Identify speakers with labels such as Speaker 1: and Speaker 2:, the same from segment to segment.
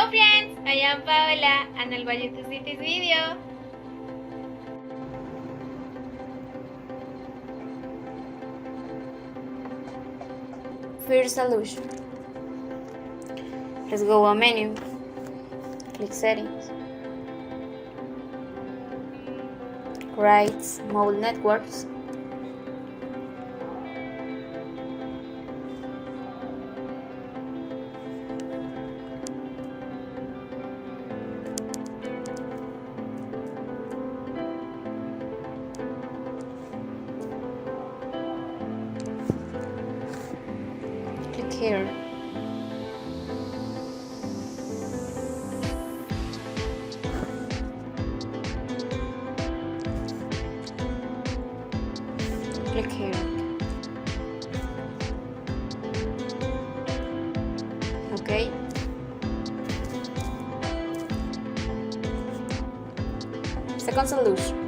Speaker 1: Hello friends, I am Paola and I'll watch you to see this video.
Speaker 2: First solution. Let's go on menu. Click settings. Rights, mobile networks. Click here. Click here. Okay. Second solution.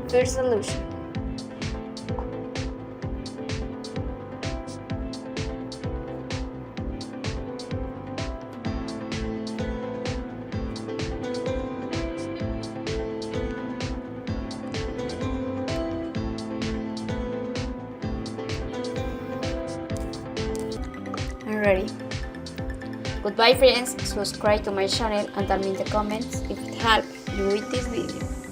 Speaker 2: Third solution. I'm ready. Goodbye friends, subscribe to my channel and tell me in the comments if it helped you with this video.